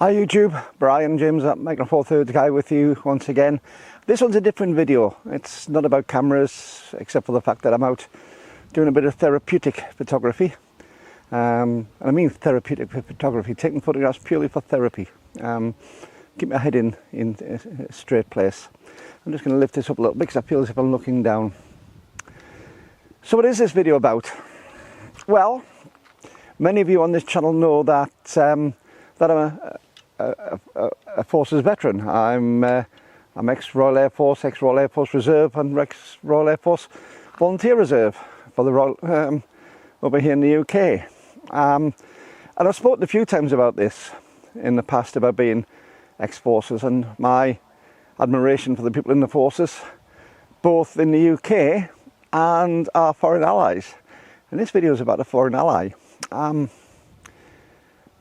Hi YouTube, Brian James at Micro Four Thirds Guy with you once again. This one's a different video. It's not about cameras, except for the fact that I'm out doing a bit of therapeutic photography. And I mean therapeutic photography, taking photographs purely for therapy. Keep my head in a straight place. I'm just going to lift this up a little bit because I feel as if I'm looking down. So what is this video about? Well, many of you on this channel know that I'm a Forces veteran. I'm ex-Royal Air Force, ex-Royal Air Force Reserve and ex-Royal Air Force Volunteer Reserve for the Royal, over here in the UK. And I've spoken a few times about this in the past, about being ex-forces and my admiration for the people in the forces, both in the UK and our foreign allies. And this video is about a foreign ally. I'm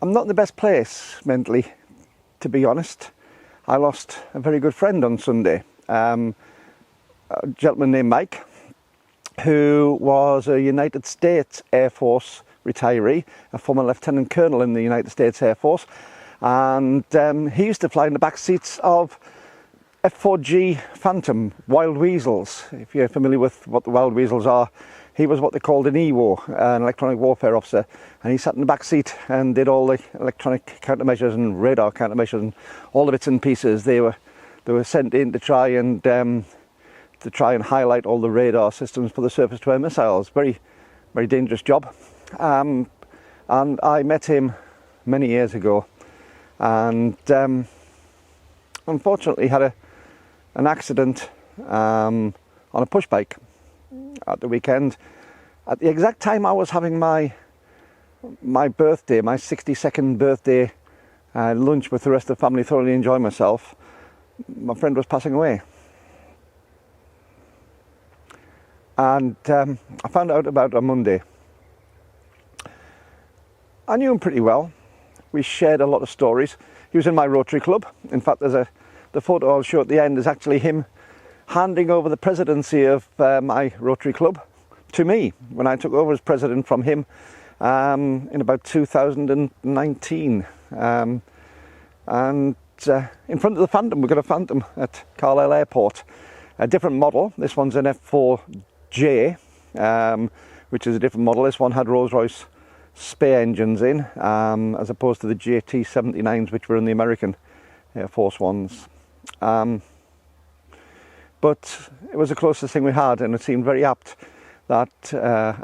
not in the best place mentally, to be honest. I lost a very good friend on Sunday, a gentleman named Mike, who was a United States Air Force retiree, a former lieutenant colonel in the United States Air Force, and he used to fly in the back seats of F-4G Phantom Wild Weasels. If you're familiar with what the Wild Weasels are, he was what they called an EWO, an electronic warfare officer, and he sat in the back seat and did all the electronic countermeasures and radar countermeasures and all the bits and pieces. They were sent in to try and highlight all the radar systems for the surface-to-air missiles. Very, very dangerous job. And I met him many years ago, and unfortunately had an accident on a push bike at the weekend. At the exact time I was having my birthday, my 62nd birthday lunch with the rest of the family, thoroughly enjoying myself, my friend was passing away. And I found out about it on Monday. I knew him pretty well. We shared a lot of stories. He was in my Rotary Club. In fact, the photo I'll show at the end is actually him handing over the presidency of my Rotary Club to me when I took over as president from him in about 2019. And in front of the Phantom, we've got a Phantom at Carlisle Airport, a different model. This one's an F4J, which is a different model. This one had Rolls-Royce spare engines in, as opposed to the JT-79s, which were in the American Air Force ones. But it was the closest thing we had, and it seemed very apt that a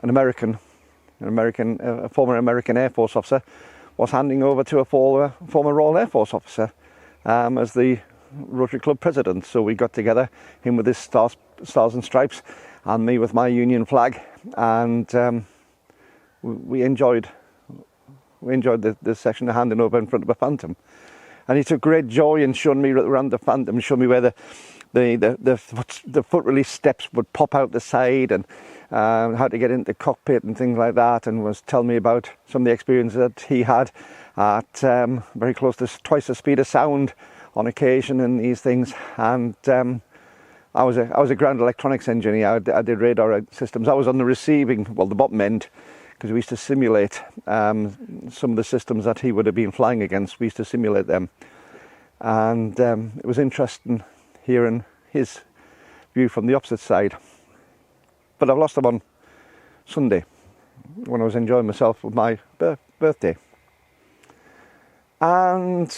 former American Air Force officer was handing over to a former Royal Air Force officer as the Rotary Club president. So we got together, him with his stars and stripes, and me with my Union flag, and we enjoyed the session of handing over in front of a Phantom. And he took great joy in showing me around the Phantom, showing me where the foot release steps would pop out the side, and how to get into the cockpit and things like that, and was telling me about some of the experiences that he had at very close to twice the speed of sound on occasion in these things. And I was a ground electronics engineer. I did radar systems. I was on the receiving, well, the bottom end, because we used to simulate some of the systems that he would have been flying against. We used to simulate them, and it was interesting hearing his view from the opposite side. But I've lost him on Sunday when I was enjoying myself with my birthday, and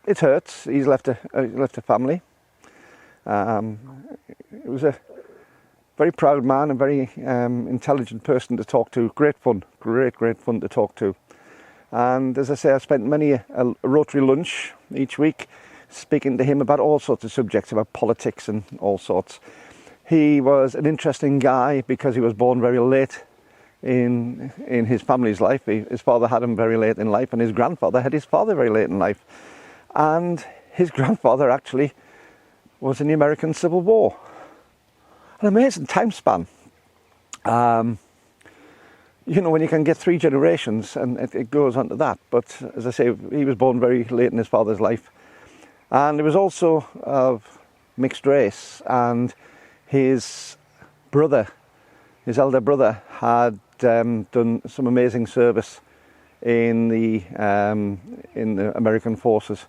it hurts. He's left a family. It was a very proud man, a very intelligent person to talk to. Great fun to talk to. And as I say, I spent many a Rotary lunch each week speaking to him about all sorts of subjects, about politics and all sorts. He was an interesting guy because he was born very late in his family's life. His father had him very late in life, and his grandfather had his father very late in life. And his grandfather actually was in the American Civil War. An amazing time span. You know, when you can get 3 generations, and it goes on to that. But as I say, he was born very late in his father's life. And he was also of mixed race, and his brother, his elder brother, had done some amazing service in the American forces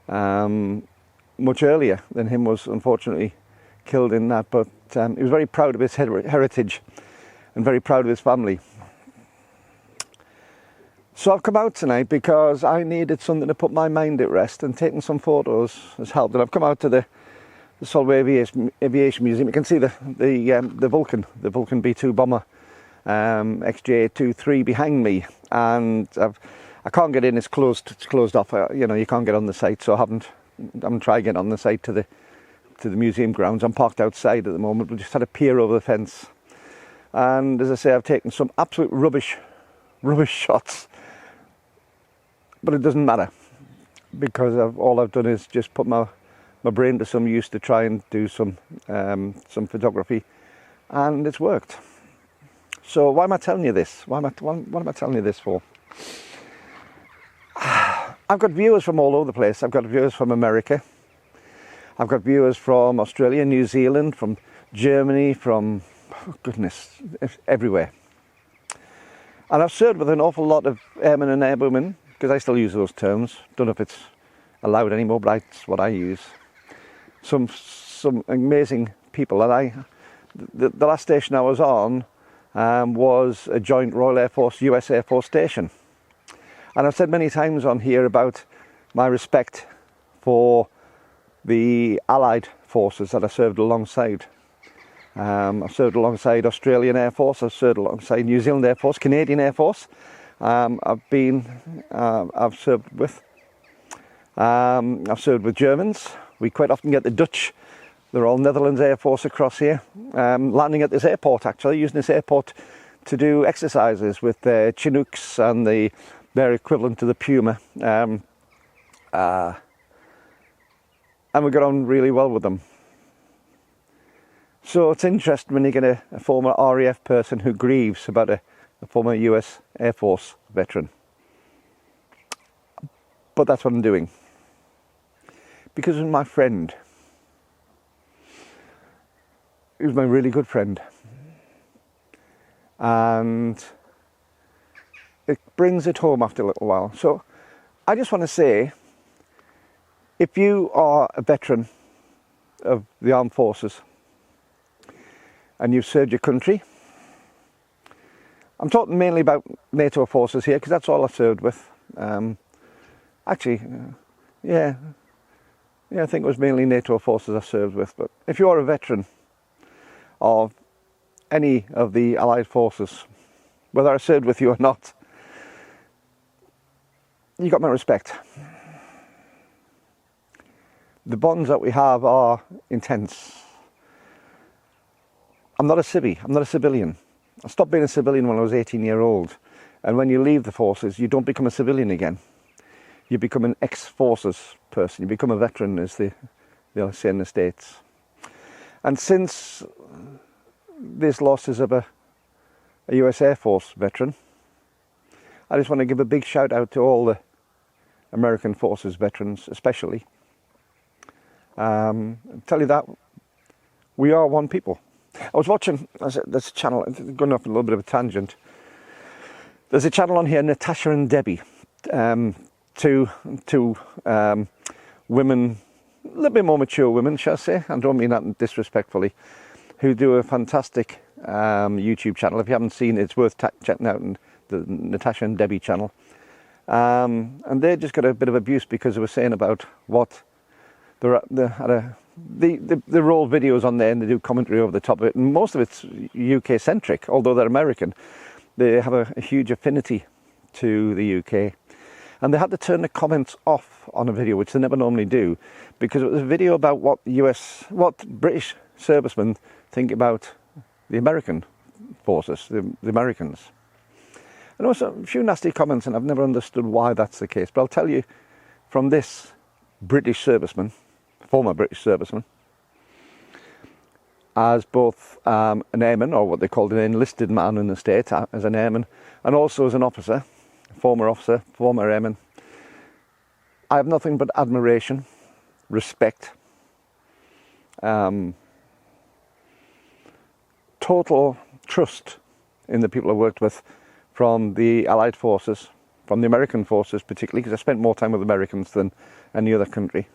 much earlier than him was unfortunately killed in that, but he was very proud of his heritage and very proud of his family. So I've come out tonight because I needed something to put my mind at rest, and taking some photos has helped. And I've come out to the Solway Aviation Museum. You can see the Vulcan B-2 bomber XJ-23 behind me, and I can't get in. It's closed off. You can't get on the site, so I haven't tried getting on the site to the museum grounds. I'm parked outside at the moment. We just had a peer over the fence, and as I say, I've taken some absolute rubbish shots, but it doesn't matter, because all I've done is just put my brain to some use to try and do some photography, and it's worked. So why am I telling you this? What am I telling you this for? I've got viewers from all over the place. I've got viewers from America. I've got viewers from Australia, New Zealand, from Germany, from, oh goodness, everywhere. And I've served with an awful lot of airmen and airwomen, because I still use those terms. Don't know if it's allowed anymore, but that's what I use. Some amazing people. And the last station I was on was a joint Royal Air Force, US Air Force station. And I've said many times on here about my respect for the Allied forces that I served alongside. I've served alongside Australian Air Force, I've served alongside New Zealand Air Force, Canadian Air Force. I've served with Germans. We quite often get the Dutch, they're all Netherlands Air Force across here, landing at this airport, actually, using this airport to do exercises with their Chinooks and their equivalent to the Puma. And we got on really well with them. So it's interesting when you get a former RAF person who grieves about a former US Air Force veteran. But that's what I'm doing. Because he was my friend. He was my really good friend. And it brings it home after a little while. So I just want to say, if you are a veteran of the armed forces and you've served your country, I'm talking mainly about NATO forces here, because that's all I served with. Yeah, I think it was mainly NATO forces I served with. But if you are a veteran of any of the Allied forces, whether I served with you or not, you got my respect. The bonds that we have are intense. I'm not a civvy, I'm not a civilian. I stopped being a civilian when I was 18 years old. And when you leave the forces, you don't become a civilian again. You become an ex-forces person. You become a veteran, as they'll say in the States. And since this loss is of a US Air Force veteran, I just want to give a big shout out to all the American Forces veterans, especially. Tell you that we are one people. I was watching, there's a channel, going off a little bit of a tangent. There's a channel on here, Natasha and Debbie, two women, a little bit more mature women, shall I say, I don't mean that disrespectfully, who do a fantastic YouTube channel. If you haven't seen it, it's worth checking out, the Natasha and Debbie channel. And they just got a bit of abuse because they were saying about what they're roll videos on there and they do commentary over the top of it, and most of it's UK centric, although they're American. They have a huge affinity to the UK, and they had to turn the comments off on a video, which they never normally do, because it was a video about what British servicemen think about the American forces, the Americans. And also a few nasty comments, and I've never understood why that's the case. But I'll tell you, from this British serviceman, former British serviceman, as both an airman, or what they called an enlisted man in the States, as an airman, and also as an officer, former airman, I have nothing but admiration, respect, total trust in the people I worked with from the Allied forces, from the American forces particularly, because I spent more time with Americans than any other country.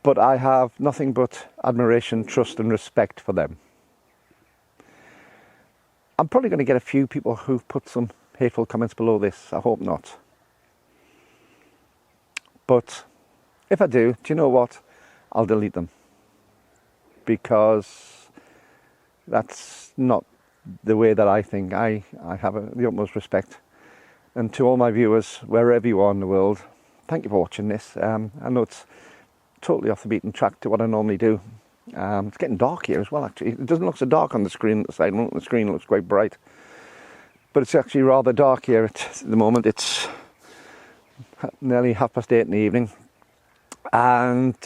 But I have nothing but admiration, trust and respect for them. I'm probably going to get a few people who've put some hateful comments below this. I hope not. But if I do you know what? I'll delete them. Because that's not the way that I think. I have the utmost respect. And to all my viewers, wherever you are in the world, thank you for watching this. I know it's totally off the beaten track to what I normally do. It's getting dark here as well, actually. It doesn't look so dark on the screen at the side. The screen looks quite bright. But it's actually rather dark here at the moment. It's nearly 8:30 in the evening. And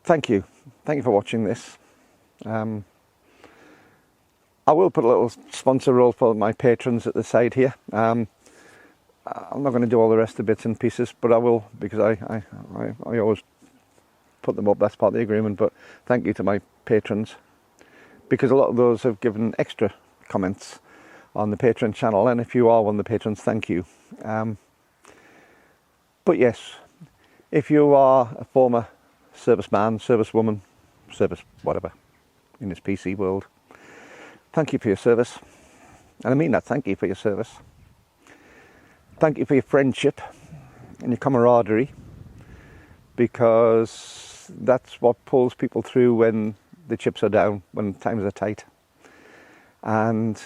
thank you. Thank you for watching this. I will put a little sponsor role for my patrons at the side here. I'm not going to do all the rest of the bits and pieces, but I will, because I always put them up. That's part of the agreement. But thank you to my patrons, because a lot of those have given extra comments on the Patreon channel, and if you are one of the patrons, thank you. But yes, if you are a former serviceman, servicewoman, service whatever in this PC world, thank you for your service. And I mean that, thank you for your service. Thank you for your friendship and your camaraderie, because that's what pulls people through when the chips are down, when times are tight. And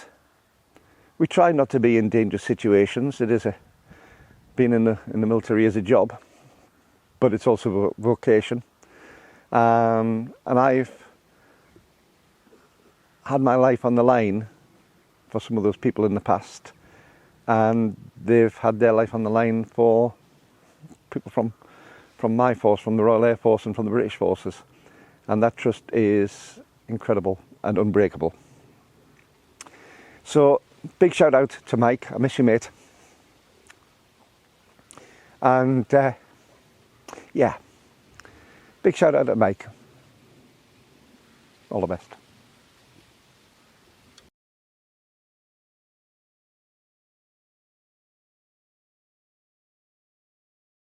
we try not to be in dangerous situations. It is being in the military is a job, but it's also a vocation. And I've had my life on the line for some of those people in the past, and they've had their life on the line for people from my force, from the Royal Air Force and from the British forces, and that trust is incredible and unbreakable. So big shout out to Mike. I miss you, mate. And yeah, big shout out to Mike. All the best.